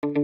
Hi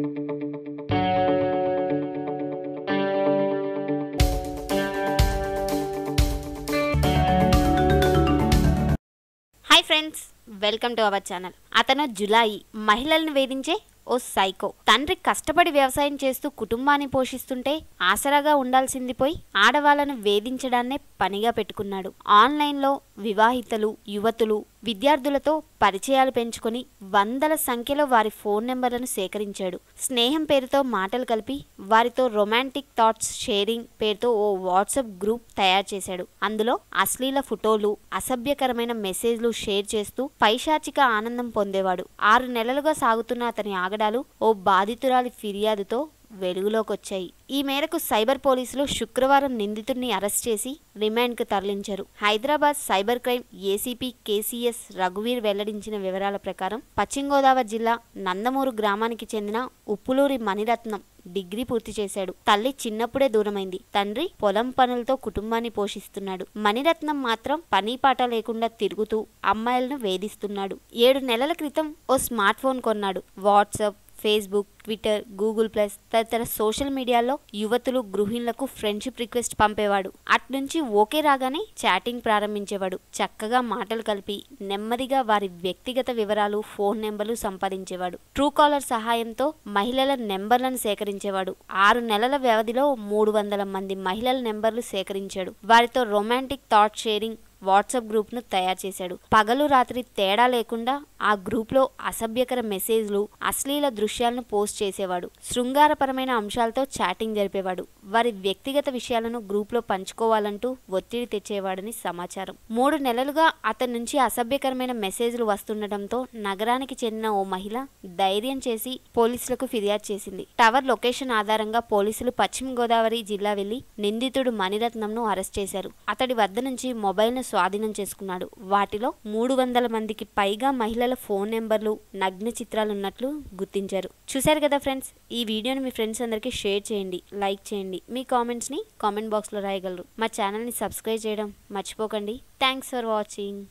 friends, welcome to our channel. అతను జులాయి మహిళలను వేధించే ఓ సైకో. తండ్రి కష్టపడి వ్యవసాయం చేస్తూ కుటుంబాన్ని పోషిస్తుంటే ఆసరాగా ఉండాల్సింది పోయి ఆడవాళ్లను వేధించడాన్నే పనిగా పెట్టుకున్నాడు. ఆన్లైన్లో వివాహితలు, యువతులు, విద్యార్థులతో పరిచయాలు పెంచుకొని వందల సంఖ్యలో వారి ఫోన్ నెంబర్లను సేకరించాడు. స్నేహం పేరుతో మాటలు కలిపి వారితో రొమాంటిక్ థాట్స్ షేరింగ్ పేరుతో ఓ వాట్సాప్ గ్రూప్ తయారు చేశాడు. అందులో అశ్లీల ఫోటోలు, అసభ్యకరమైన మెసేజ్లు షేర్ చేస్తూ పైశాచిక ఆనందం పొందేవాడు. 6 నెలలుగా సాగుతున్న అతని ఆగడాలు ఓ బాధితురాలి ఫిర్యాదుతో వెలుగులోకొచ్చాయి. ఈ మేరకు సైబర్ పోలీసులు శుక్రవారం నిందితుడిని అరెస్ట్ చేసి రిమాండ్కు తరలించారు. Hyderabad cyber crime ACP KCS రఘువీర్ వెల్లడించిన వివరాల ప్రకారం పశ్చిమ గోదావరి జిల్లా నందమూరు గ్రామానికి చెందిన ఉప్పులూరి మణిరత్నం డిగ్రీ పూర్తి చేశాడు. తల్లి చిన్నప్పుడే దూరమైంది. తండ్రి పొలం పనులతో కుటుంబాన్ని పోషిస్తున్నాడు. మణిరత్నం మాత్రం పని పాట లేకుండా తిరుగుతూ అమ్మాయిలను వేధిస్తున్నాడు. 7 నెలల క్రితం ఓ స్మార్ట్ ఫోన్ కొన్నాడు. WhatsApp, Facebook, Twitter, Google plus తదితర సోషల్ మీడియాలో యువతులు, గృహిణులకు ఫ్రెండ్షిప్ రిక్వెస్ట్ పంపేవాడు. అట్నుంచి ఓకే రాగానే చాటింగ్ ప్రారంభించేవాడు. చక్కగా మాటలు కలిపి నెమ్మదిగా వారి వ్యక్తిగత వివరాలు, ఫోన్ నెంబర్లు సంపాదించేవాడు. ట్రూ కాలర్ సహాయంతో మహిళల నెంబర్లను సేకరించేవాడు. 6 నెలల వ్యవధిలో 300 మంది మహిళల నెంబర్లు సేకరించాడు. వారితో రొమాంటిక్ థాట్ షేరింగ్ వాట్సాప్ గ్రూప్ను తయారు చేశాడు. పగలు రాత్రి తేడా లేకుండా ఆ గ్రూప్లో అసభ్యకర మెసేజ్లు, అశ్లీల దృశ్యాలను పోస్ట్ చేసేవాడు. శృంగారపరమైన అంశాలతో చాటింగ్ జరిపేవాడు. వారి వ్యక్తిగత విషయాలను గ్రూప్లో పంచుకోవాలంటూ ఒత్తిడి తెచ్చేవాడని సమాచారం. 3 నెలలుగా అతని నుంచి అసభ్యకరమైన మెసేజ్లు వస్తుండటంతో నగరానికి చెందిన ఓ మహిళ ధైర్యం చేసి పోలీసులకు ఫిర్యాదు చేసింది. టవర్ లొకేషన్ ఆధారంగా పోలీసులు పశ్చిమ గోదావరి జిల్లా వెళ్లి నిందితుడు మణిరత్నంను అరెస్ట్ చేశారు. అతడి వద్ద నుంచి మొబైల్ను స్వాధీనం చేసుకున్నాడు. వాటిలో 300 మందికి పైగా మహిళల ఫోన్ నెంబర్లు, నగ్న చిత్రాలున్నట్లు గుర్తించారు. చూశారు కదా ఫ్రెండ్స్, ఈ వీడియోని మీ ఫ్రెండ్స్ అందరికీ షేర్ చేయండి, లైక్ చేయండి. మీ కామెంట్స్ని కామెంట్ బాక్స్లో రాయగలరు. మా ఛానల్ని సబ్స్క్రైబ్ చేయడం మర్చిపోకండి. Thanks for watching.